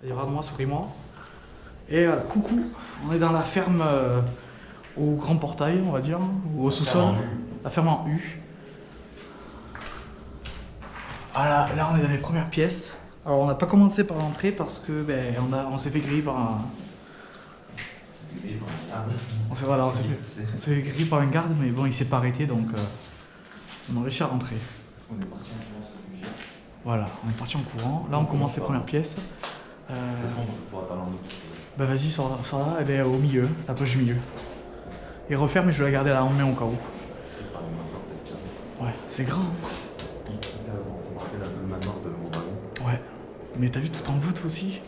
Vas-y, regarde-moi, souris-moi. Et voilà, coucou, on est dans la ferme au grand portail, on va dire, ou au sous-sol. La ferme en U. Voilà, là on est dans les premières pièces. Alors on n'a pas commencé par l'entrée parce que on s'est fait griller par un... On s'est fait griller par un garde, mais bon il s'est pas arrêté donc on a réussi à rentrer. On est parti en courant, ça bougeait. Voilà, on est parti en courant. Là on commence les premières pièces. Bah vas-y, sors là, elle est au milieu, la poche du milieu. Et referme et je vais la garder à la main au cas où. C'est pas le manoir de Ouais, c'est grand. C'est marqué là, le manoir de mon ballon. Ouais. Mais t'as vu tout en voûte aussi?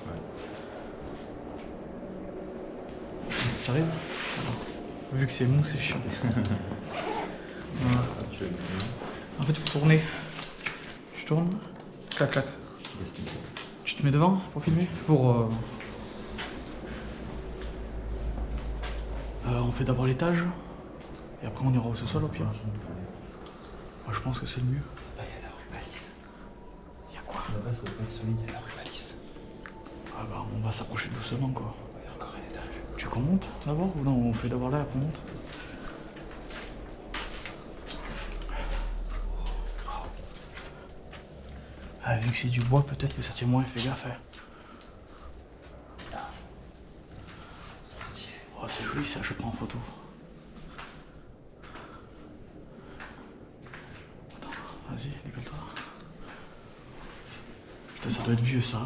Ouais. Tu arrives? Vu que c'est mou, c'est chiant. Voilà. Tu l'as mis bien. En fait, faut tourner. Tu tournes, clac clac. Tu te mets devant pour filmer? On fait d'abord l'étage, et après on ira au sous-sol au pire. Moi je pense que c'est le mieux. Là, il y a la rue Malice. Y'a quoi? Là-bas, ça doit pas être solide, il y a la rue Malice. Ah bah on va s'approcher doucement quoi. Il y a encore un étage. Tu veux qu'on monte d'abord ou non? On fait d'abord là et après on monte. Ah, vu que c'est du bois, peut-être que ça tient moins, fais gaffe. Hein. Oh, c'est joli ça, je prends en photo. Attends, vas-y, décolle-toi. Putain, ça doit être vieux ça.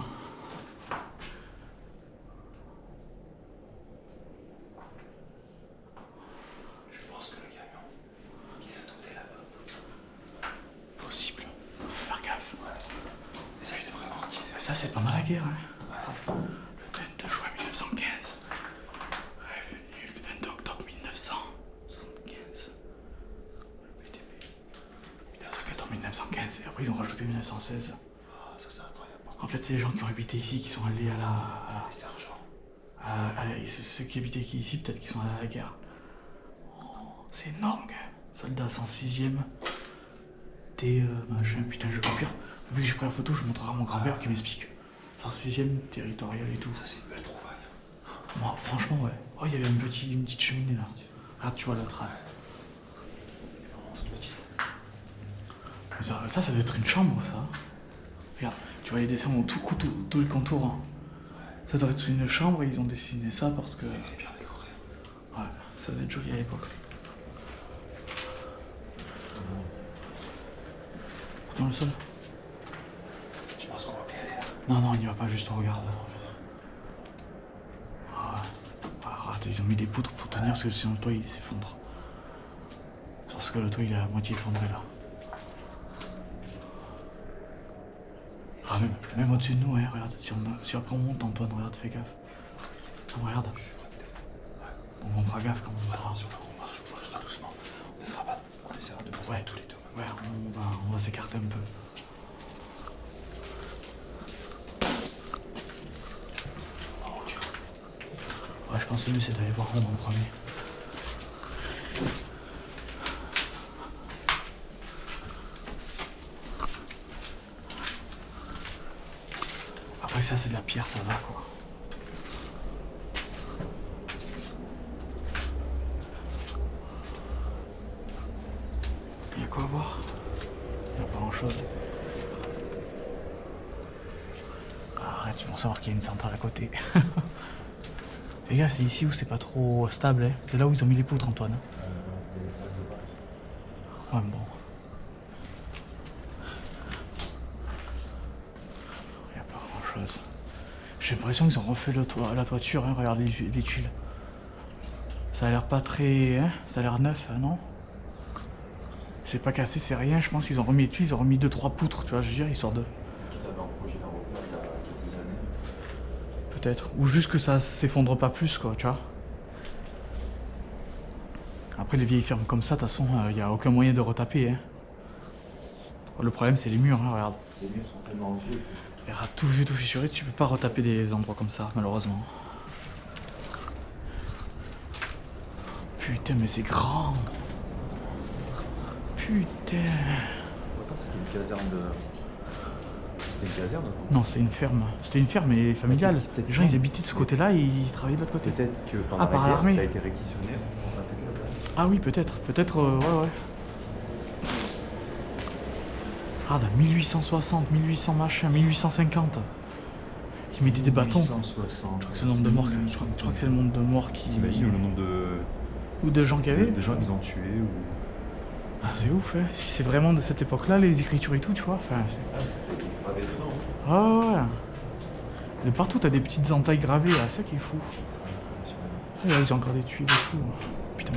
Je pense que le camion, il a tout là-bas. Possible. Faut faire gaffe. Ouais. Et ça, c'est vraiment stylé. Ça, c'est pendant la guerre. Hein. Ouais. Le 22 juin 1915. Revenu le 22 octobre 1975. 1914-1915. Et après, ils ont rajouté 1916. Ah, ça, c'est incroyable. En fait, c'est les gens qui ont habité ici qui sont allés à la... Les sergents. Ceux qui habitaient ici, peut-être qu'ils sont allés à la guerre. Oh, c'est énorme quand même. Soldats 106e. T machin, putain, je peux pire. Vu que j'ai pris la photo, je montrerai à mon grand-père qui m'explique. 106e territorial et tout. Ça, c'est une belle trouvaille. Moi, franchement, ouais. Oh, il y avait une petite cheminée là. Regarde, tu vois la trace. C'est vraiment toute petite. Mais ça doit être une chambre, ça. Regarde, tu vois, ils dessinent tout le contour. Hein. Ça doit être une chambre et ils ont dessiné ça parce que... Elle est bien décorée. Ouais, ça doit être joli à l'époque. Dans le sol. Je pense qu'on va bien aller là. Non, il n'y va pas, juste on regarde. Ah ouais. Ah, regarde, ils ont mis des poutres pour tenir parce que sinon le toit il s'effondre. Parce que le toit il est à moitié effondré là. Ah, même au-dessus de nous, hein, regarde. Si après on monte, Antoine, regarde, fais gaffe. Non, regarde. Donc on fera gaffe quand on montera. On marchera doucement. On essaiera de passer tous les deux. Ouais, on va s'écarter un peu. Ouais, je pense que le mieux c'est d'aller voir Rome en premier. Après ça c'est de la pierre, ça va quoi. Il y a quoi à voir? Il n'y a pas grand chose. Arrête, tu vas savoir qu'il y a une centrale à côté. Les gars, c'est ici où c'est pas trop stable, hein. C'est là où ils ont mis les poutres, Antoine. Ouais, bon. Il n'y a pas grand chose. J'ai l'impression qu'ils ont refait la toiture, hein. Regarde les tuiles. Ça a l'air pas très... Hein, ça a l'air neuf, hein, non? C'est pas cassé, c'est rien. Je pense qu'ils ont remis les tuiles, ils ont remis 2-3 poutres, tu vois, je veux dire, histoire de... Qui savait un projet à refaire il y a quelques années. Peut-être. Ou juste que ça s'effondre pas plus, quoi, tu vois. Après, les vieilles fermes comme ça, de toute façon, il n'y a aucun moyen de retaper, hein. Le problème, c'est les murs, hein, regarde. Les murs sont tellement vieux. Regarde, tout vieux, tout fissuré, tu peux pas retaper des endroits comme ça, malheureusement. Putain, mais c'est grand. Putain. Attends, c'est une caserne de... C'était une caserne, attends. Non, c'était une ferme. C'était une ferme, mais familiale. Peut-être Les gens, ils habitaient de ce côté-là et ils travaillaient de l'autre côté. Peut-être que pendant Ah, par la guerre, l'armée. ça a été réquisitionné. On va appeler ça. Ah oui, peut-être. Peut-être, ouais. Ah, 1860, 1800 machin, 1850. Ils mettaient des bâtons. 160. Je crois que c'est le nombre de morts. Je crois que c'est le nombre de morts qui. T'imagines le nombre de Ou de gens qu'il y avait. gens qu'ils ont tués ou... Ah, c'est ouf, hein. Si c'est vraiment de cette époque-là, les écritures et tout, tu vois. Enfin, c'est. Ah, c'est gravé dedans. Ah ouais. De partout, t'as des petites entailles gravées, là. C'est ça qui est fou. Ah, là, ils ont encore des tuiles et tout. Putain.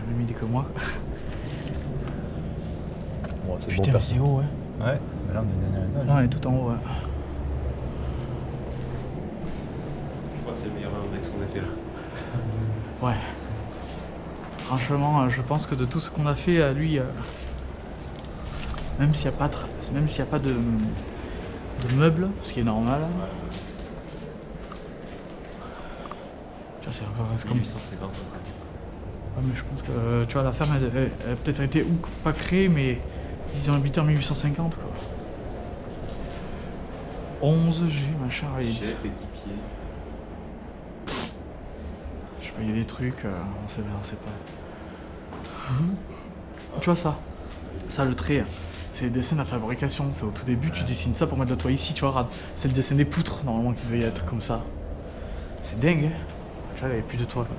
Même idée que moi. Bon, c'est Putain, mais c'est haut, hein. Ouais, mais là on est dernier étage. Non, on est tout en haut, ouais. Je crois que c'est le meilleur index qu'on a fait là. Ouais. Franchement, je pense que de tout ce qu'on a fait, lui, même s'il n'y a pas de meubles, ce qui est normal. Tu vois, c'est encore reste comme. 1850. Ouais, mais je pense que, tu vois, la ferme, elle a peut-être été ou pas créée, mais ils ont habité en 1850, quoi. 11G, machin. Chef, équipier. Je sais pas, il y a des trucs, on sait pas. Tu vois ça? Ça, le trait, c'est le dessin de la fabrication. C'est au tout début, tu dessines ça pour mettre le toit ici, tu vois, regarde. C'est le dessin des poutres, normalement, qui devait y être comme ça. C'est dingue, hein? Tu vois, il n'y avait plus de toit, quoi.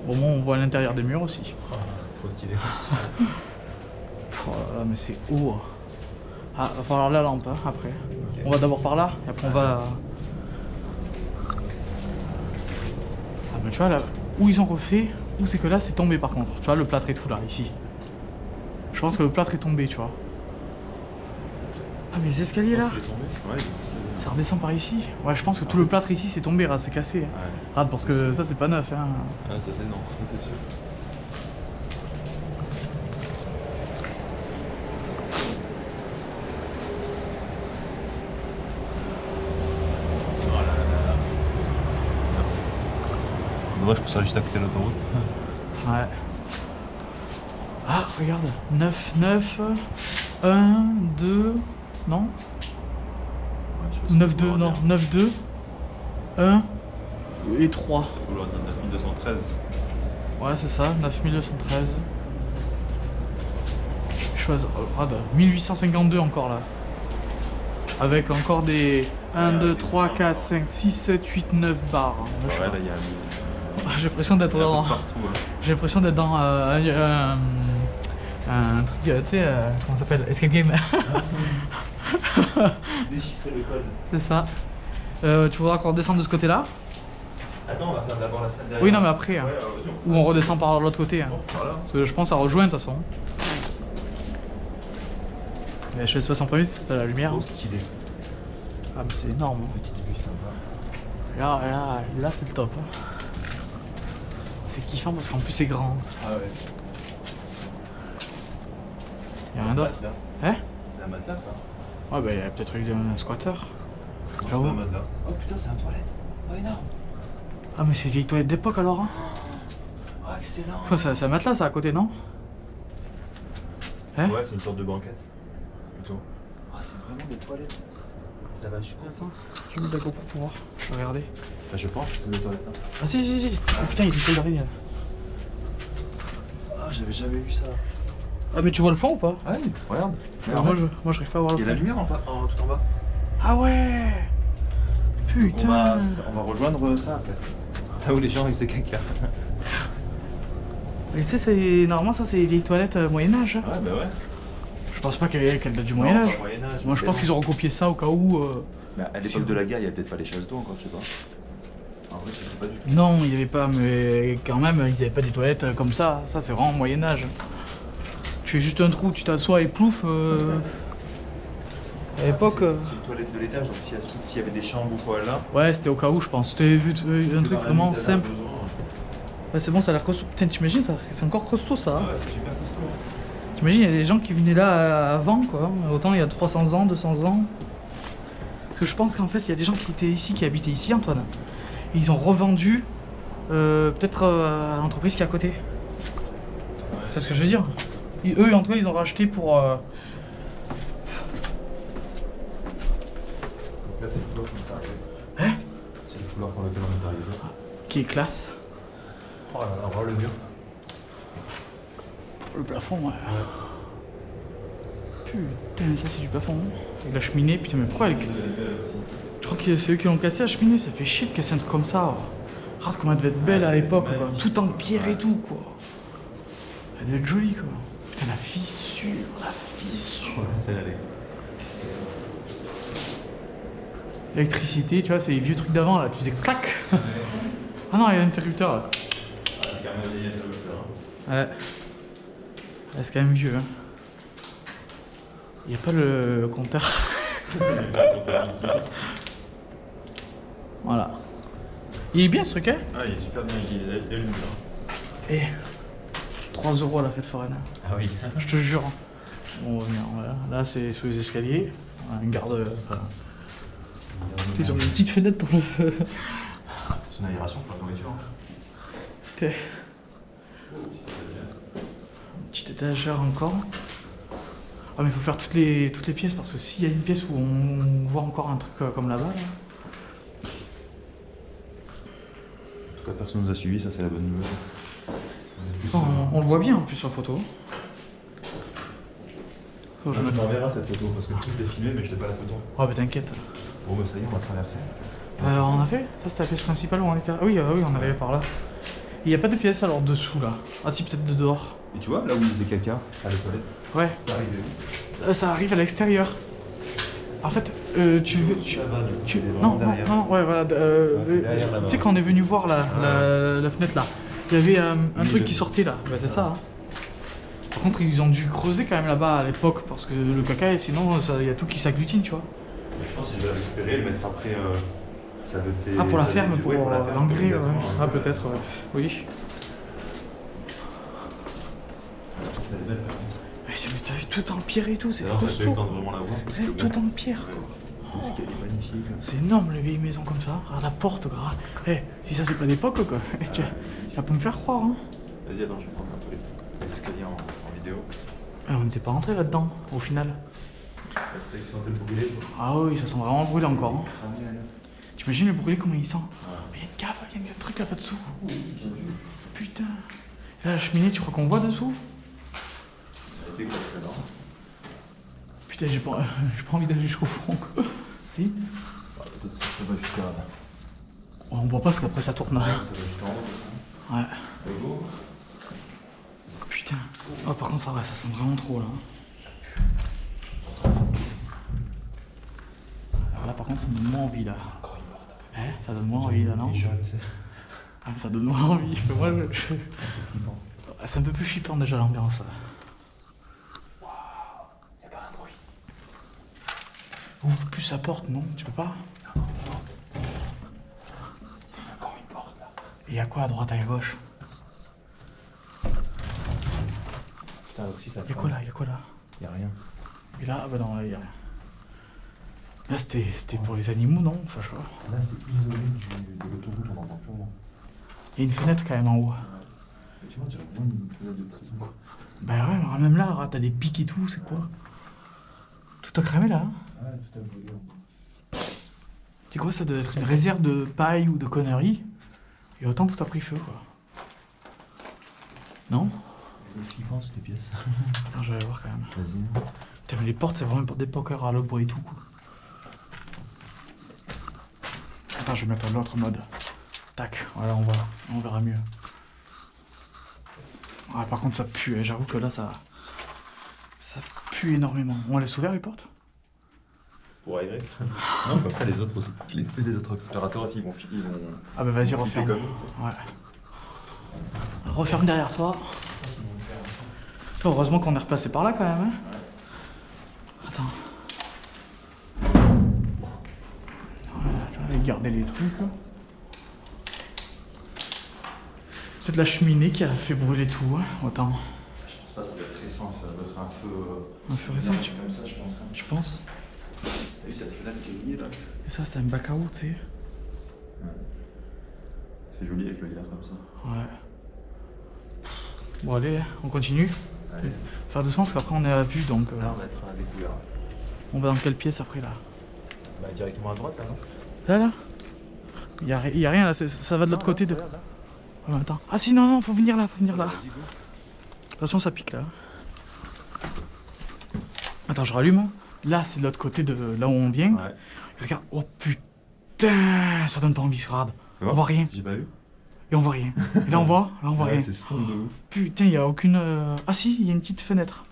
Bon, moi, on voit l'intérieur des murs aussi. Oh, trop stylé. Oh là là, mais c'est haut. Ah, va falloir la lampe, hein, après. Ok. On va d'abord par là, et après on va... Ah mais tu vois, là, où ils ont refait, où c'est que là, c'est tombé par contre. Tu vois, le plâtre et tout, là, ici. Je pense que le plâtre est tombé, tu vois. Ah, mais les escaliers, là, Oh, c'est tombé. Ouais, les escaliers. ça redescend par ici. Ouais, je pense que tout le plâtre ici, c'est tombé, c'est cassé. Ouais. Rade, parce que ça, c'est pas neuf, hein. Ah, ça c'est non, c'est sûr. Oh là là là. Dommage que ça soit juste à côté de l'autoroute. Ouais. Ah, regarde. 9, 9, 1, 2... Non? Ouais, 9, 2, non. 9, 2, 1 et 3. Ça peut loin de 9213. Ouais, c'est ça, 9213. Je choisis. Regarde, 1852 encore là. Avec encore des 1, 2, 3, 4, 5, 6, 7, 8, 9 barres. Ouais, là il y a J'ai l'impression d'être un peu dans. partout. Hein. J'ai l'impression d'être dans un truc, tu sais, comment ça s'appelle? Escape game. Déchiffrer le code. C'est ça. Tu voudras qu'on redescende de ce côté-là? Attends, on va faire d'abord la salle derrière. Oui, non, mais après. Hein. Ouais, Ou on redescend par l'autre côté. Hein. Bon, par là. Parce que je pense que ça rejoint de toute façon. Mais je fais ce en premier, c'est la lumière. Trop stylé. Ah, mais c'est énorme. Hein. Petite vue sympa. Là c'est le top. Hein. C'est kiffant parce qu'en plus c'est grand. Ah ouais. Y'a rien d'autre? Hein? C'est un matelas ça? Ouais, bah il y a peut-être eu un squatter. C'est J'avoue. un matelas. Oh putain, c'est un toilette. Oh énorme. Ah, mais c'est vieille toilette d'époque alors. Hein. Oh excellent. Quoi, c'est un matelas ça à côté, non? Hein? Ouais, c'est une sorte de banquette. Plutôt. Ah, c'est vraiment des toilettes. Ça va jusqu'au. Attends, je vais mettre la GoPro pour voir. Je vais regarder. Enfin, je pense que c'est des toilettes. Hein. Ah, si. Oh putain, il est une d'araignée. Ah, j'avais jamais vu ça. Ah, mais tu vois le fond ou pas? Ouais, regarde. Moi, je arrive pas à voir le Il y a fond. la lumière tout en bas. Ah ouais! Putain! On va rejoindre ça après. Là où les gens ils faisaient caca. Et tu sais, c'est normalement ça c'est les toilettes Moyen-Âge. Ouais, bah ouais. Je pense pas qu'elle date du Moyen-Âge. Moyen-Âge. Moi je pense qu'ils ont recopié ça au cas où. Mais à l'époque de la guerre, il y avait peut-être pas les chasses d'eau encore, je sais pas. En vrai, je sais pas du tout. Non, il y avait pas, mais quand même, ils avaient pas des toilettes comme ça. Ça c'est vraiment Moyen-Âge. Tu fais juste un trou, tu t'assois et plouf. À l'époque. C'est une toilette de l'étage, donc s'il y avait des chambres ou quoi là. Ouais, c'était au cas où, je pense. C'était un truc vraiment simple. Besoin. Ouais, c'est bon, ça a l'air costaud. Putain, t'imagines, c'est encore costaud ça. Ouais, c'est super costaud. T'imagines, il y a des gens qui venaient là avant, quoi. Autant il y a 300 ans, 200 ans. Parce que je pense qu'en fait, il y a des gens qui étaient ici, qui habitaient ici, Antoine. Et ils ont revendu peut-être à l'entreprise qui est à côté. C'est ce que je veux dire. Eux, en tout cas, ils ont racheté pour... Donc là, c'est le couloir qu'on est arrivé. Hein? C'est le couloir pour lequel on est arrivé. Qui est classe. Oh là là, on voit le mur. Pour le plafond, ouais. Putain, ça c'est du plafond. Avec la cheminée, putain, mais pourquoi elle... Je crois que c'est eux qui l'ont cassé la cheminée, ça fait chier de casser un truc comme ça. Regarde comment elle devait être belle à l'époque, quoi. Tout en pierre et tout, quoi. Elle devait être jolie, quoi. Putain, la fissure, la fissure. Celle-là, elle est... L'électricité, tu vois, c'est les vieux trucs d'avant, là. Tu faisais clac. Ah non, il y a l'interrupteur, là. Ah, c'est quand même un vieil interrupteur. Ouais. Ouais, c'est quand même vieux, hein. Il n'y a pas le compteur. Voilà. Il est bien ce truc, hein? Ah, il est super bien, il est lumineux. Eh, 3 € à la fête foraine. Ah oui. Je te jure. Bon, on va venir, voilà. Là, c'est sous les escaliers. Voilà, une garde. Enfin, ils ont une petite fenêtre dans le feu. C'est une aération pour la nourriture. Une petite étagère encore. Ah, mais il faut faire toutes les pièces parce que s'il y a une pièce où on voit encore un truc comme là-bas, là. En tout cas, personne nous a suivis, ça c'est la bonne nouvelle. On le voit bien en plus sur photo. Faut que je Je mette- m'enverrai cette photo parce que je trouve que je l'ai filmée mais je n'ai pas la photo. Oh bah t'inquiète. Bon bah ça y est, on va traverser. On a fait? Ça c'était la pièce principale où on était. Ah oui, oui, on arrivait par là. Il n'y a pas de pièce alors dessous là. Ah si, peut-être de dehors. Et tu vois, là où ils faisaient caca, à la toilette, Ouais. ça arrivait où? Ça arrive à l'extérieur. En fait, tu veux. Non, non, derrière. non, ouais, voilà. c'est derrière, là-bas. Tu sais, quand on est venu voir la fenêtre là, il y avait un truc qui sortait là. Bah, c'est ça. Hein. Par contre, ils ont dû creuser quand même là-bas à l'époque parce que le caca, et sinon, il y a tout qui s'agglutine, tu vois. Je pense que je vais le récupérer, le mettre après. Ça le fait. Ah, pour la ça ferme, le- pour ouais, la ferme, l'engrais, ouais. exactement. Ah, peut-être, ouais. Oui. Elle est belle, ferme. Mais t'as vu tout en pierre et tout, c'est D'ailleurs, j'ai pas eu le costaud. temps de vraiment la voir. Parce que Tout en pierre, quoi. Parce qu'elle est magnifique. C'est énorme les vieilles maisons comme ça. Regarde la porte, gras. Eh, si ça c'est pas d'époque, quoi. Tu vas pas me faire croire, hein. Vas-y, attends, je vais prendre un peu les escaliers en vidéo. On n'était pas rentré là-dedans, au final. C'est ça qui sentait le brûlé. Ah oui, ça sent vraiment brûlé encore. Hein. Cramé, là. T'imagines le brûlé comment il sent? Ouais. Mais il y a une cave, il y a un truc là-bas dessous. Putain. Et là, la cheminée, tu crois qu'on voit dessous? Elle était grosse, celle-là. Putain, j'ai pas envie d'aller jusqu'au fond, quoi. Si? Peut-être que ça va jusqu'à. On voit pas parce qu'après ça tourne. Ça va jusqu'en haut. Ouais. Allez, go. Putain. Oh, par contre, ça sent vraiment trop là. Alors là, par contre, ça me donne moins envie là. Encore une porte. Hein? Ça donne moins envie là, non? Les jeunes, c'est. Ah, ça donne moins envie. Mais moi, C'est flippant. c'est un peu plus flippant déjà l'ambiance. Y'a pas un bruit. Ouvre plus sa porte, non? Tu peux pas? Encore une porte là. Et y a quoi à droite et à gauche? Putain, donc si ça. Y'a quoi là? Y'a quoi là? Y'a rien. Et là, ah bah non, là y'a rien. Là c'était pour les animaux, non? Enfin, je sais pas. Là, c'est isolé de l'autoroute, on n'entend plus rien. Il y a une fenêtre quand même en haut. Mais tu vois, tu vraiment une fenêtre de prison. Quoi. Bah ouais, mais même là, regarde, t'as des pics et tout, c'est quoi? Tout a cramé là, hein? Ouais, tout a brûlé. C'est quoi, ça doit être une réserve de paille ou de conneries. Et autant tout a pris feu, quoi. Non? C'est flippant cette pièce. Attends, je vais aller voir quand même. Vas-y. Putain, mais les portes, c'est vraiment une porte d'époque à le bois et tout, quoi. Attends, je vais mettre l'autre mode. Tac, voilà, on verra mieux. Ah, par contre, ça pue, hein. J'avoue que là, ça pue énormément. On laisse ouvert les portes? Pour aérer. Non, comme ça, les autres aussi. Les autres explorateurs aussi, ils vont. Ah bah vas-y, ils vont referme. flipper comme ça. Ouais. Referme derrière toi. Toi, heureusement qu'on est repassé par là quand même, hein. Attends. Voilà, je vais aller garder les trucs, là. C'est de la cheminée qui a fait brûler tout, hein. Autant. Je pense pas, ça doit être récent, ça doit être un feu. Un feu récent, Comme ça, je pense. tu penses? T'as vu cette fenêtre qui est liée là? Et ça, c'était un bac à eau, tu sais. C'est joli avec le lierre comme ça. Ouais. Bon allez, on continue. Allez. Faire doucement parce qu'après on est à vue donc... Là, on va être à découvert. on va dans quelle pièce après là? Bah, directement à droite, là, non? Là y a rien là, ça va de l'autre côté de... Regarde, là. Ouais, attends. Ah si, non, faut venir là, faut venir là. Vas-y, go. Attention, ça pique là. Attends, je rallume. Là, c'est de l'autre côté de là où on vient. Ouais. Regarde, oh putain, ça donne pas envie, regarde. On voit rien. J'ai pas vu. Et on voit rien. Et là, on voit rien. C'est sombre de ouf. Putain, il y a aucune... Ah si, il y a une petite fenêtre.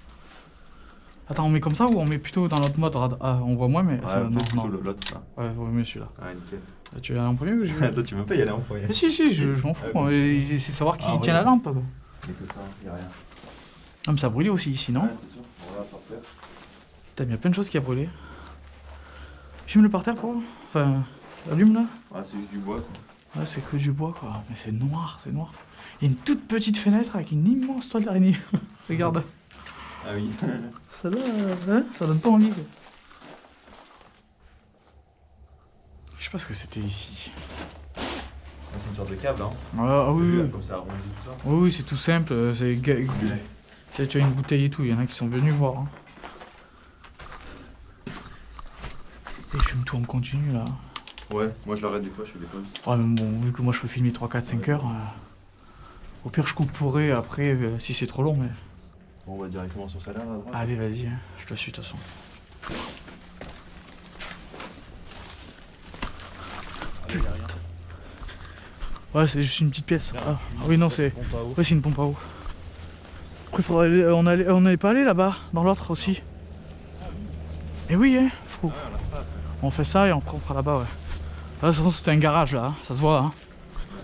Attends, on met comme ça ou on met plutôt dans l'autre mode? Ah, on voit moins, mais... Ouais, ça, non, plutôt non. l'autre, là. Ouais, vaut mieux celui-là. Ouais, nickel. Tu veux aller en premier ou je... Toi, tu veux pas y aller en premier. Si, je m'en fous. Ah, bon. C'est savoir qui Ah, tient ouais. la lampe. Quoi. Il y a que ça, il y a rien. Ah, mais ça a brûlé aussi ici, non? Ouais, c'est sûr. On va par terre. Putain, il y a plein de choses qui a brûlé. Filme-le par terre, quoi. Enfin, allume là. Ouais, c'est juste du bois, quoi. Ouais, c'est que du bois, quoi. Mais c'est noir, c'est noir. Il y a une toute petite fenêtre avec une immense toile d'araignée. Regarde. Ah oui. Celle-là, hein, ça donne pas envie. Quoi. Je sais pas ce que c'était ici. C'est une sorte de câble, hein. Ah oui, oui. Comme ça arrondi tout ça. Oui, c'est tout simple. C'est... Tu as une bouteille et tout, il y en a qui sont venus voir. Hein. Et je fume tout en continu là. Ouais, moi je l'arrête des fois, je fais des pauses. Ouais, mais bon, vu que moi je peux filmer 3, 4, 5 heures, au pire je couperai après si c'est trop long. Mais... Bon, on va directement sur celle-là, à droite. Allez, vas-y, hein. Je te suis de toute façon. Putain. Ouais, c'est juste une petite pièce. Ah oui, non, c'est. Ouais, c'est une pompe à eau. Après, faudrait aller... on n'allait pas aller là-bas, dans l'autre aussi. Et oui, hein, faut... On fait ça et on fera là-bas, ouais. Là, de toute façon, c'était un garage là, hein. Ça se voit. Hein.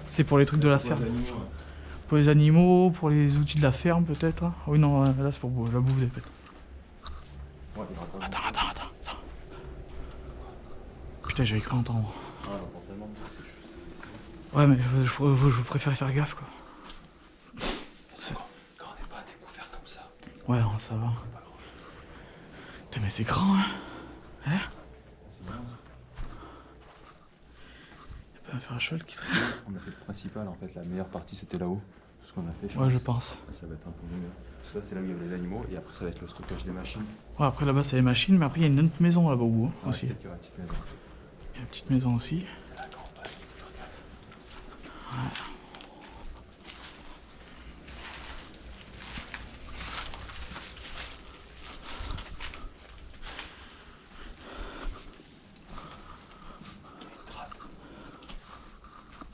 C'est pour les trucs de la ferme. Pour les animaux, pour les outils de la ferme peut-être. Ah oui, non, là c'est pour la bouffe des pets. Ouais, Attends. Putain, j'avais cru entendre. Ouais, mais je préfère faire gaffe quoi. Quand on n'est pas à découvert comme ça, Ouais, non, ça va. Putain, mais c'est grand, hein. Hein? C'est bien ça. Y'a pas un fer à cheval qui traîne? On a fait le principal en fait, la meilleure partie c'était là-haut. Tout ce qu'on a fait, Ouais, je pense. Ça va être un peu mieux. Parce que là c'est là où il y avait les animaux et après ça va être le stockage des machines. Ouais, après là-bas c'est les machines, mais après il y a une autre maison là-bas au bout hein, Ouais, aussi. peut-être qu'il y aura une petite maison. Il y a une petite maison aussi. c'est la campagne. Ouais.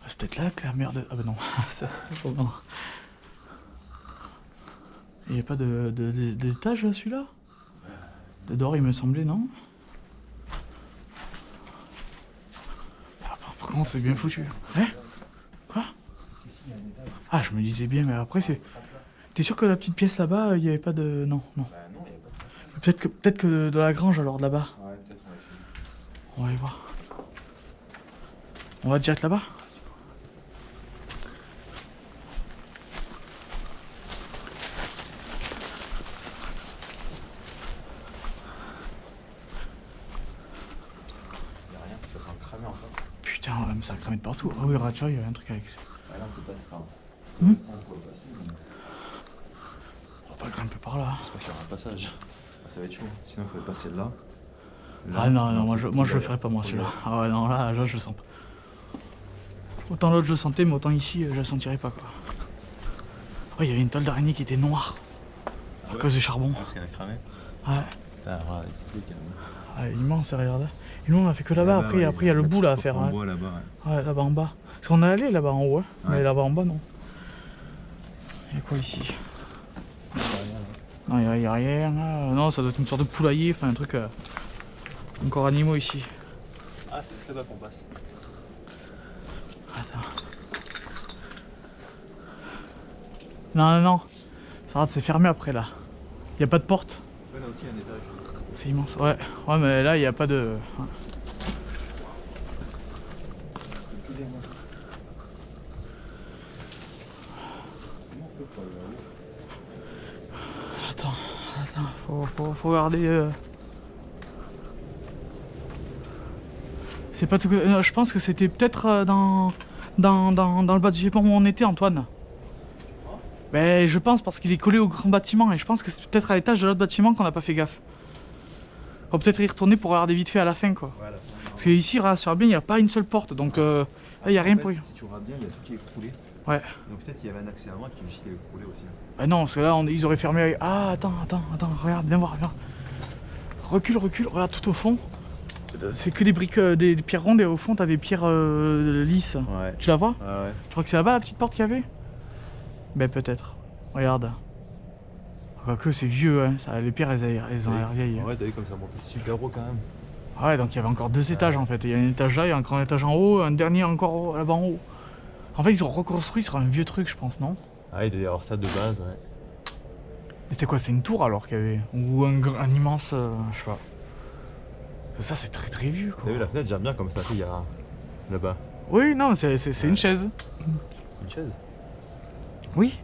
C'est peut-être là que la merde... Ah bah non, c'est pas bon. Il n'y a pas d'étage là, celui-là? De dehors il me semblait, non? Ah, par contre c'est bien foutu. Hein? Quoi? Ah je me disais bien, mais après c'est... T'es sûr que la petite pièce là-bas, il n'y avait pas de... Non, non. Bah non, il n'y a pas de Peut-être que de la grange alors de là-bas. Ouais, peut-être on va essayer. On va aller voir. On va direct là-bas? Il n'y a rien, ça sent cramé encore. Putain, ouais, mais ça a cramé de partout. Ah oui, rature, il y avait un truc avec ça. Ouais, là on peut passer par là. Hmm. On peut passer, mais On va pas grimper par là. j'espère qu'il y aura un passage. Ah, ça va être chaud, sinon il faudrait passer là. Ah non, non, moi je le ferai pas moi celui-là. Ah ouais, non, là je le sens pas. Autant l'autre je le sentais, mais autant ici je le sentirais pas quoi. Oh, il y avait une toile d'araignée qui était noire. À cause du charbon. Parce qu'elle a cramé. Ouais. Putain, voilà, c'était calme. Ah, immense, regarde. Et nous on a fait que là-bas, après il y a le bout là à faire. En Hein. bois là-bas, ouais. Ouais, là-bas en bas. Parce qu'on est allé là-bas en haut, hein. Mais Ouais. là-bas en bas non. Il y a quoi ici? Non, il y a rien. Non, ça doit être une sorte de poulailler, enfin un truc. Encore animaux ici. Ah, c'est très bas qu'on passe. Attends. Non. Ça rate, c'est fermé après là. Il n'y a pas de porte. Ouais, là aussi, il y a un étage. C'est immense. Ouais, mais là, il n'y a pas de. C'est que des monstres. Comment on peut pas là-haut? Attends, faut regarder. C'est pas tout que... non, je pense que c'était peut-être dans dans le bâtiment où on était, Antoine. Ben, je pense parce qu'il est collé au grand bâtiment et je pense que c'est peut-être à l'étage de l'autre bâtiment qu'on n'a pas fait gaffe. On va peut-être y retourner pour regarder vite fait à la fin, quoi. Ouais, Parce que ici, sur bien, il n'y a pas une seule porte, donc là, il n'y a rien pour y. Si tu regardes bien, il y a tout qui est écroulé. Ouais. Donc peut-être qu'il y avait un accès avant qui est écroulé aussi. Bah non, parce que là, ils auraient fermé. Ah, attends, regarde, viens voir, viens. Recule, regarde tout au fond. C'est que des briques, des pierres rondes et au fond, t'as des pierres lisses. Ouais. Tu la vois? Ouais. Tu crois que c'est là-bas la petite porte qu'il y avait? Ben peut-être. Regarde. Quoique c'est vieux, hein. Ça, les pierres, elles ont l'air vieilles. Ouais, t'as vu comme ça montait super haut quand même. Ouais, donc il y avait encore 2 étages en fait. Il y a un étage là, il y a encore un étage en haut, un dernier encore là-bas en haut. En fait, ils ont reconstruit sur un vieux truc, je pense, non? Ah, il doit y avoir ça de base, ouais. Mais c'était quoi? C'est une tour alors qu'il y avait? Ou un immense. Je sais pas. Ça, c'est très très vieux quoi. T'as vu la fenêtre, j'aime bien comme ça, il y a là-bas. Oui, non, c'est une chaise. Une chaise? Oui.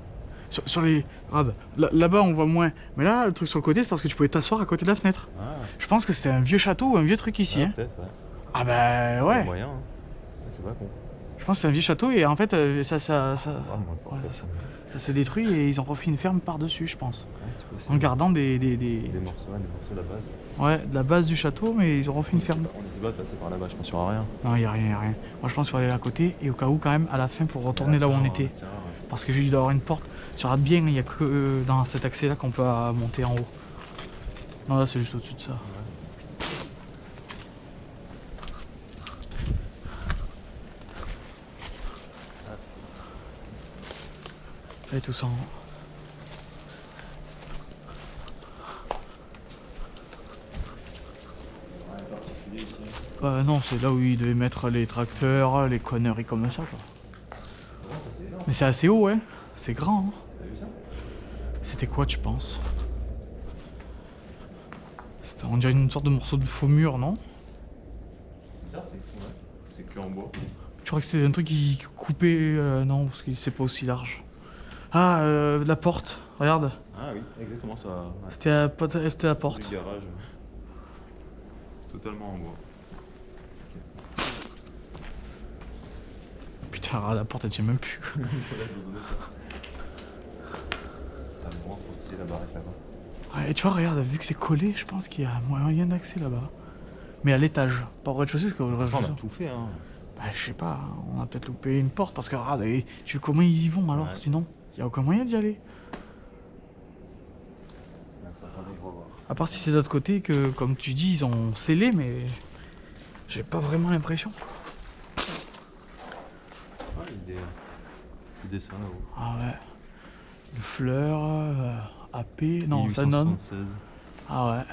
Sur les. Regarde, là-bas on voit moins. Mais là, le truc sur le côté, c'est parce que tu pouvais t'asseoir à côté de la fenêtre. Ah, Je pense que c'était un vieux château ou un vieux truc ici. ouais, Hein. peut-être, ouais. Ah bah Il y a ouais. moyen, hein. C'est pas con. Je pense que c'est un vieux château et en fait, ça Ah, moi, ouais, ça s'est détruit et ils ont refait une ferme par-dessus, je pense. Ouais, c'est possible. En gardant des morceaux, ouais, des morceaux de la base. Ouais, de la base du château, mais ils ont refait une ferme. On se bat passer par là-bas, je pense qu'il y aura rien. Non, y a rien. Moi, je pense qu'il faut aller à côté et au cas où, quand même, à la fin, pour retourner là où on était. Parce que il doit y avoir une porte. Tu regardes bien, il n'y a que dans cet accès-là qu'on peut monter en haut. Non, là, c'est juste au-dessus de ça. Et tout ça en haut. Bah non, c'est là où ils devaient mettre les tracteurs, les conneries comme ça, quoi. Mais c'est assez haut, hein. C'est grand, hein. C'était quoi, tu penses? On dirait une sorte de morceau de faux mur, non? Bizarre, c'est fou, ouais. C'est que en bois. Tu crois que c'était un truc qui coupait... non, parce que c'est pas aussi large. Ah, la porte, regarde. Ah oui, exactement ça. Ouais. C'était la porte. Le garage. Totalement en bois. Putain, la porte elle tient même plus. T'as vraiment trop stylé la baraque là-bas. Ouais, tu vois, regarde, vu que c'est collé, je pense qu'il y a moyen d'accès là-bas. Mais à l'étage, pas au rez-de-chaussée, parce que le On a rez-de-chaussée... tout fait, hein. Bah, je sais pas, on a peut-être loupé une porte, parce que regarde, tu comment ils y vont alors, Ouais. sinon? Il y a aucun moyen d'y aller. À part si c'est de l'autre côté que, comme tu dis, ils ont scellé, mais j'ai pas vraiment l'impression. Ouais, il descend là-haut. Ah ouais. Une fleur, AP, non, ça non. 1876. Ah ouais.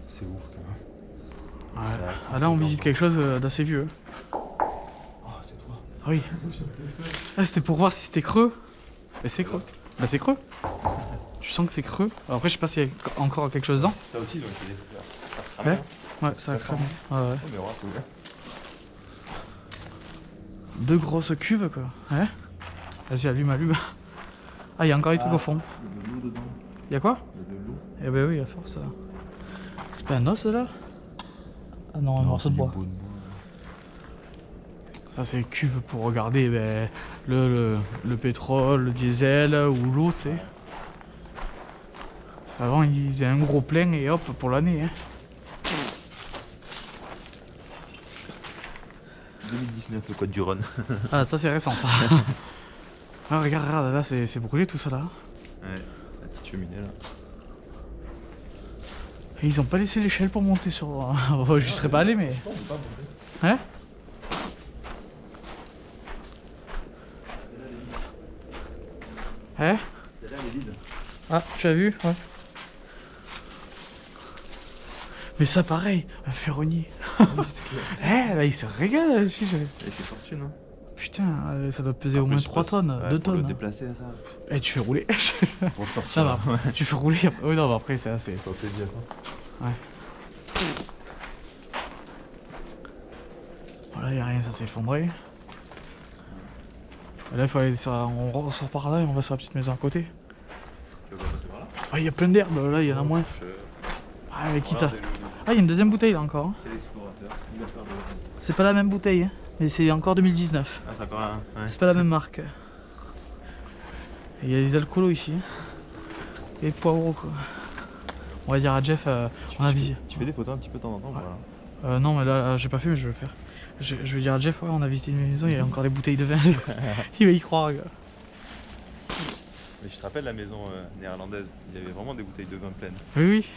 C'est ouf quand même. Ouais. Ça Ah là, on fait visite longtemps. quelque chose d'assez vieux. Oh, c'est toi. Ah oui. Ah, c'était pour voir si c'était creux. Mais c'est creux. Bah c'est creux. Tu sens que c'est creux. Alors après, je sais pas s'il y a encore quelque chose dedans. Ça aussi, ils ont essayé de faire. Ça Ouais. crame, hein. Ouais, ça a Ça cramé. Ouais, ouais. On verra, c'est ouvert. 2 grosses cuves, quoi. Ouais. Vas-y, allume. Ah, il y a encore des trucs au fond. Il y a de l'eau dedans. Il y a quoi? Il y a de l'eau. Eh ben oui, à force. C'est pas un os, là? Ah non, un morceau de bois. Ça, c'est cuve pour regarder ben, le pétrole, le diesel ou l'eau, tu sais. Avant, ils faisaient un gros plein et hop, pour l'année. Hein. 2019, le code du Rhône. Ah, ça, c'est récent, ça. Ah, regarde, là, c'est brûlé tout ça, là. Ouais, la petite cheminée là. Et ils ont pas laissé l'échelle pour monter sur... Enfin, je serais pas allé, mais... Hein? Hein? Celle-là, elle est vide. Ah, tu as vu? Ouais. Mais ça, pareil, un ferronnier. Eh, là, il se régale, ici. Elle fait fortune, hein. Putain, ça doit peser au moins 3 tonnes, ouais, 2 pour le tonnes. déplacer, ça. Eh, tu fais rouler. Pour le sortir. Ça va, tu fais rouler. Oui, non, mais après, c'est assez. Ça fait plaisir. Ouais. Voilà, y a rien, ça s'est effondré. Et là, il faut aller sur. On sort par là et on va sur la petite maison à côté. Tu veux pas passer par là? Ah, il y a plein d'herbes, là, il y en a moins. Ah, mais quitte à. Ah, il y a une deuxième bouteille là encore. Hein. Quel explorateur. Il va faire de... C'est pas la même bouteille. Hein. Mais c'est encore 2019. Ah, c'est encore là. Ouais. C'est pas la même marque. Il y a des alcoolos ici. Et des poireaux quoi. On va dire à Jeff, on a visité. Tu fais des photos un petit peu de temps en temps, Ouais. voilà. Non mais là j'ai pas fait mais je vais le faire. Je vais dire à Jeff, ouais, on a visité une maison, il y a encore des bouteilles de vin. Il va y croire gars. Mais je te rappelle la maison néerlandaise, il y avait vraiment des bouteilles de vin pleines. Oui oui.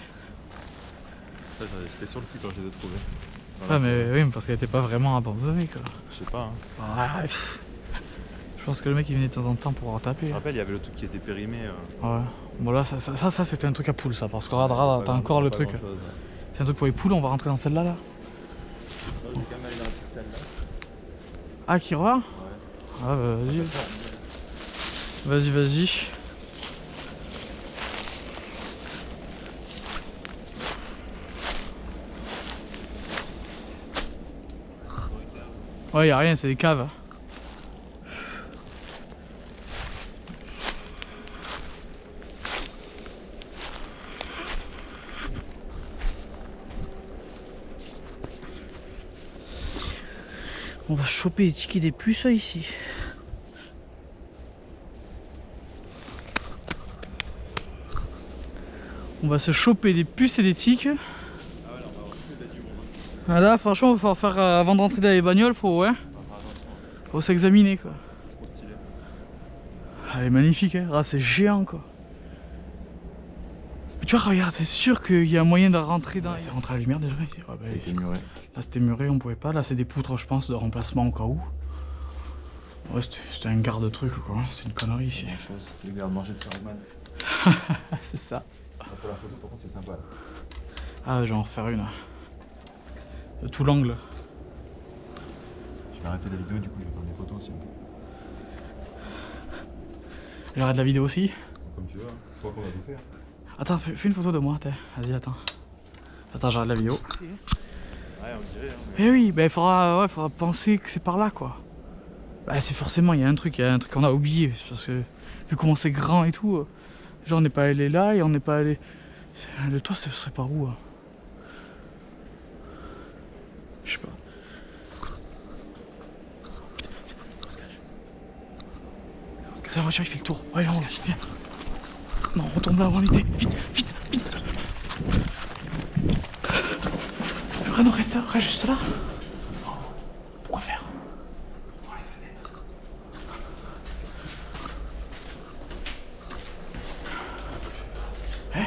Ça, j'étais sur le cul quand je les ai trouvées. Ouais mais oui mais parce qu'elle était pas vraiment abandonnée quoi. Je sais pas. Hein. Ouais. Je pense que le mec il venait de temps en temps pour Je taper. te rappelle, il y avait le truc qui était périmé. Ouais. Bon là ça c'était un truc à poule ça parce que regarde, t'as encore le truc. C'est un truc pour les poules, on va rentrer dans celle-là là. Je vais quand même aller dans la petite salle là. Ah qui revient? Ouais. Ah bah vas-y. Vas-y. Ouais y'a rien, c'est des caves. On va choper les tickets des puces ici. On va se choper des puces et des tickets. Ah ouais, là, on va avoir tout du monde. Ah là franchement il va falloir faire avant de rentrer dans les bagnoles, faut faut s'examiner quoi. C'est trop stylé. Elle est magnifique hein, ah, c'est géant quoi. Mais tu vois regarde, c'est sûr qu'il y a moyen de rentrer dans... C'est rentré à la lumière déjà ici. Ouais, bah, C'était muré. là c'était muré, on pouvait pas, là c'est des poutres je pense de remplacement au cas où. Ouais c'était un garde truc quoi, c'est une connerie ici. C'est le garde-manger de Saruman. C'est ça. Pour la photo par contre c'est sympa là. Ah je vais en refaire une. De tout l'angle. Je vais arrêter la vidéo du coup je vais faire des photos aussi. J'arrête la vidéo aussi. Comme tu veux, hein. Je crois qu'on va tout faire. Attends, fais une photo de moi, vas-y attends. Attends, j'arrête la vidéo. Ouais on dirait. Hein, Eh oui, bah il faudra penser que c'est par là quoi. Bah c'est forcément, il y a un truc qu'on a oublié. Parce que vu comment c'est grand et tout, genre on n'est pas allé là et on n'est pas allé... Le toit ce serait par où hein? Je sais pas. C'est la voiture, il fait le tour. Ouais, viens. Non, on tombe là où on était. Vite. Renaud, reste juste là. Pourquoi faire? Voir les fenêtres. Hein?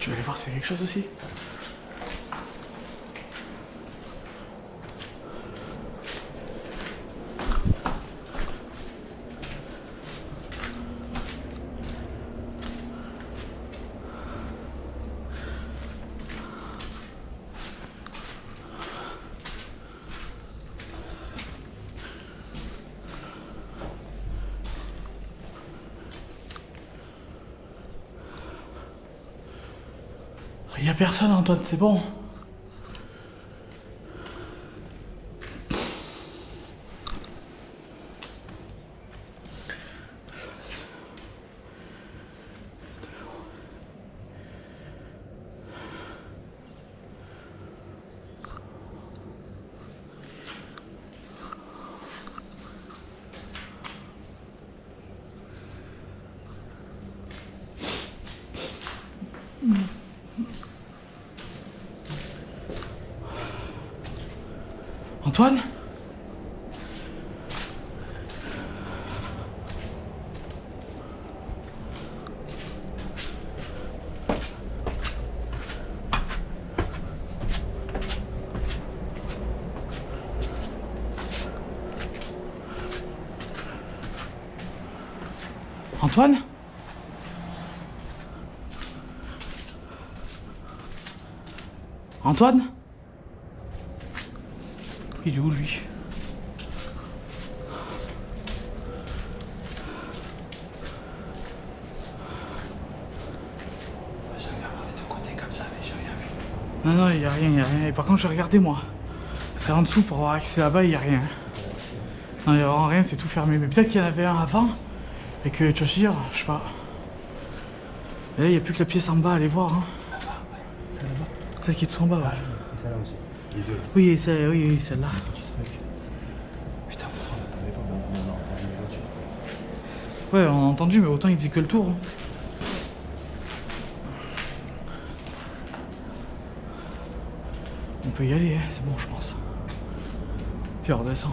Tu veux aller voir s'il y a quelque chose aussi? Il y a personne Antoine, c'est bon. Antoine? Antoine? Antoine? Il est où lui? J'ai regardé de côté comme ça, mais j'ai rien vu. Non, il y a rien. Et par contre, j'ai regardé moi. C'est en dessous pour avoir accès là-bas, il y a rien. Non, il y a vraiment rien, c'est tout fermé. Mais peut-être qu'il y en avait un avant. Et que tu vas dire, je sais pas. Et là, il n'y a plus que la pièce en bas, allez voir. Hein. Là-bas, ouais. Celle qui est tout en bas, ouais. Et ça là aussi. Les deux là. Oui, oui, celle-là. Putain, pourtant on n'avait pas entendu les voitures. Ouais, on a entendu, mais autant il faisait que le tour. Hein. On peut y aller, hein, c'est bon, je pense. Puis on redescend.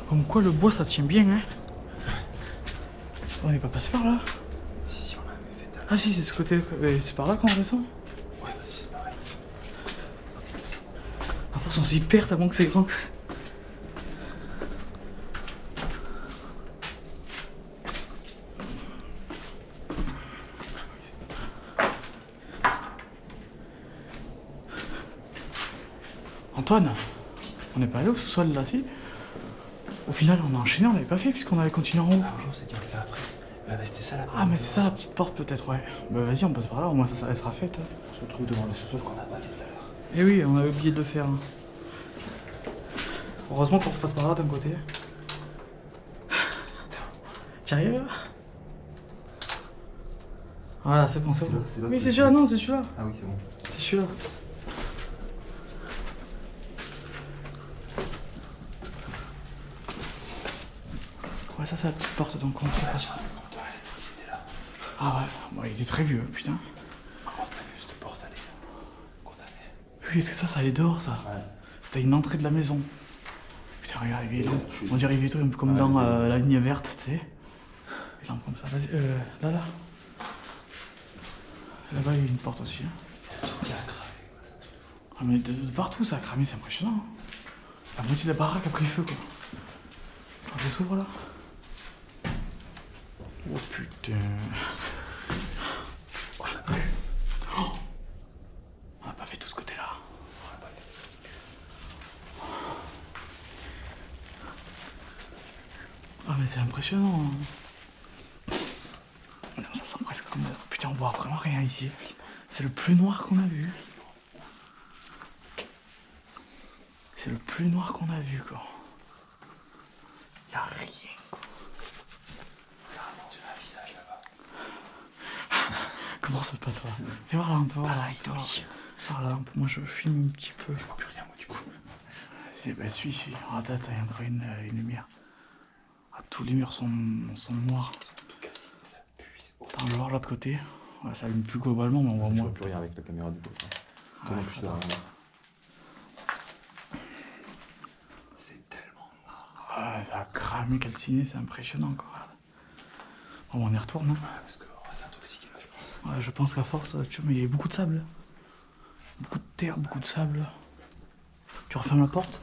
Comme quoi le bois ça tient bien, hein. On n'est pas passé par là. Si, on l'avait fait tout à l'heure. Ah si, c'est ce côté. C'est par là qu'on redescend. Ouais, vas-y, c'est pareil. À force on s'y perd tellement que c'est grand. Antoine, on n'est pas allé au sous-sol là, si? Au final, on a enchaîné, on l'avait pas fait puisqu'on avait continué en haut. Ah oui, on s'est dit on le fait après. Bah, c'était ça la Ah, mais c'est ça la petite porte peut-être, ouais. Bah vas-y, on passe par là, au moins ça elle sera faite. On se retrouve devant le sous-sol qu'on n'a pas fait tout à l'heure. Eh oui, on avait oublié de le faire. Hein. Heureusement qu'on repasse par là d'un côté. Tu arrives là? Voilà, c'est bon, c'est bon. C'est l'autre Oui, c'est que- celui-là, non, c'est celui-là. Ah oui, c'est bon. C'est celui-là. Ouais, ça c'est la petite porte, donc on peut passer. Il était là. Ah ouais, bon, il était très vieux, putain. Comment t'as vu cette porte, elle est condamnée? Oui, c'est ça allait dehors, ça. Ouais. C'était une entrée de la maison. Putain, regarde, il est long. Je suis- On dirait il est un peu comme Ouais, dans ouais. la ligne verte, tu sais. Les lampes comme ça. Vas-y, là. Là-bas, il y a une porte aussi. Hein. Tout qui a cravé, quoi. Ça me fout. Ah, mais de partout, ça a cramé, c'est impressionnant. Hein. La moitié de la baraque a pris feu, quoi. Genre, ça s'ouvre là. Oh putain. Oh, ça pue. Oh. On n'a pas fait tout ce côté-là. On l'a pas fait. Ah, mais c'est impressionnant. Hein. Non, ça sent presque comme. Putain, on voit vraiment rien ici. C'est le plus noir qu'on a vu. C'est le plus noir qu'on a vu, quoi. Y'a rien, quoi. Carrément, j'ai un visage là-bas. Comment ça pas toi? Fais voir là un peu, voir là. Pareil, Voir Tony. Voir là un peu. Moi je filme un petit peu. Je vois plus rien, moi, du coup. Bah suis. Ah t'as encore une lumière. Ah, tous les murs sont noirs. Tout cassé, ça pue, c'est horrible. Attends, on va voir l'autre côté. Ouais, ça allume plus globalement, mais on voit Je moins. vois plus rien avec la caméra du coup. Ah, Toi non plus, je te vois attends. rien. C'est tellement noir. Ah, ça a cramé, calciné, c'est impressionnant quoi. Bon, on y retourne. Hein. Ouais, parce qu'on va s'intoxiquer là, je pense. Ouais, je pense qu'à force, tu vois, mais il y avait beaucoup de sable. Beaucoup de terre, beaucoup de sable. Tu refermes la porte?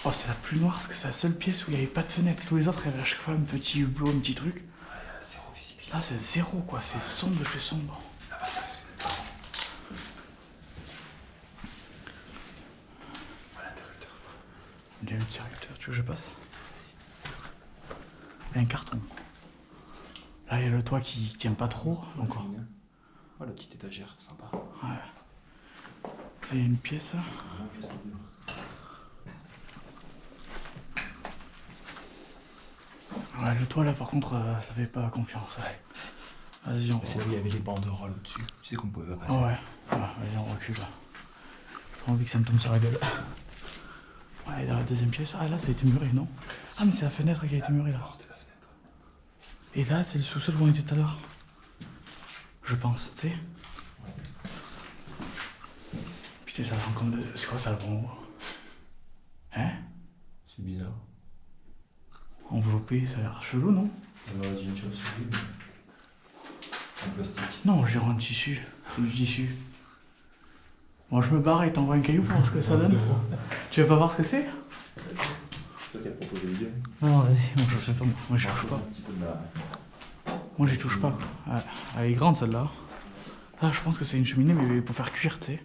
Oh, c'est la plus noire parce que c'est la seule pièce où il n'y avait pas de fenêtre. Tous les autres, il y avait à chaque fois un petit hublot, un petit truc. Ouais, zéro visibilité. Là, c'est zéro quoi, c'est sombre de chez sombre. Là-bas, ça risque d'être marrant. Voilà l'interrupteur. Il y a un interrupteur, tu veux que je passe? Il y a un carton. Là, il y a le toit qui tient pas trop encore. Oh, la petite étagère, sympa. Ouais. Là, il y a une pièce. Ouais, le toit là, par contre, ça fait pas confiance. Ouais. Vas-y, on C'est là où il y avait les banderoles au-dessus. Tu sais qu'on pouvait pas Ah passer. ouais, vas-y, on recule. J'ai pas envie que ça me tombe sur la gueule. Ouais, dans la deuxième pièce. Ah, là, ça a été muré, non? Ah, mais c'est la fenêtre qui a été murée là. Porte de la fenêtre. Et là, c'est le sous-sol où on était tout à l'heure. Je pense, tu sais. Putain, ça sent comme de. C'est quoi ça, le bon mot? Hein? C'est bizarre. Enveloppé, ça a l'air chelou, non? On aurait dit une chose sur lui, mais. En plastique. Non, je dirais un tissu. C'est du tissu. Bon, je me barre et t'envoie un caillou pour voir ce que ça donne. Tu veux pas voir ce que c'est? C'est toi qui as proposé l'idée. Non, vas-y, moi je sais pas. Moi j'y touche pas. Un petit peu de la. Moi j'y touche pas, quoi. Ouais. Elle est grande celle-là. Ah, je pense que c'est une cheminée, mais pour faire cuire, tu sais.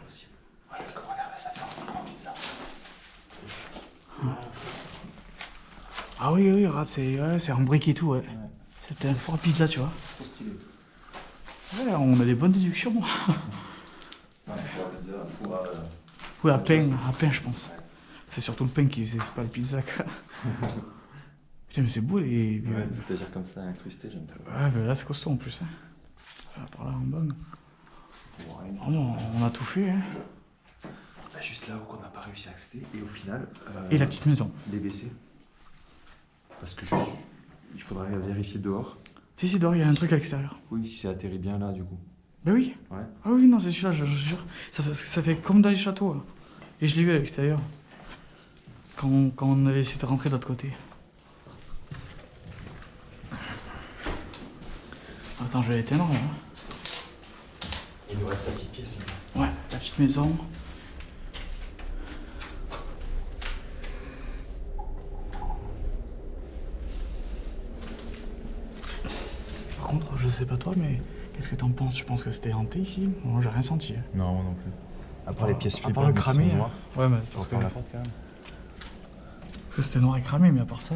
Possible. Ouais, parce que regarde, là, ça fait un pizza. Ah oui, regarde, c'est en briques et tout, ouais. C'était un four à pizza, tu vois. Trop stylé. Ouais, on a des bonnes déductions. Ouais, pour la pizza, pour. Oui, à pain, je pense. C'est surtout le pain qui faisait, c'est pas les pizzas, quoi. Putain, mais c'est beau les. Ouais, c'est-à-dire comme ça, incrusté, j'aime trop. Ouais, mais là c'est costaud en plus. Hein. Là, par là en bas. Vraiment, on a tout fait. Hein. Bah, juste là où on n'a pas réussi à accéder, et au final. Et la petite maison. Les WC. Parce que il faudrait vérifier dehors. Si, dehors, il y a un truc à l'extérieur. Oui, si ça atterrit bien là, du coup. Ben oui. Ouais. Ah oui, non, c'est celui-là, je jure. Ça fait comme dans les châteaux. Là. Et je l'ai vu à l'extérieur. Quand on avait essayé de rentrer de l'autre côté. Attends, je vais l'éteindre là. Il nous reste la petite pièce. Ouais, la petite maison. Par contre, je sais pas toi, mais qu'est-ce que t'en penses? Tu penses que c'était hanté ici? Moi, j'ai rien senti. Non, moi non plus. À part les pièces À part le cramé. Ouais, mais parce que la porte quand même. c'était noir et cramé, mais à part ça.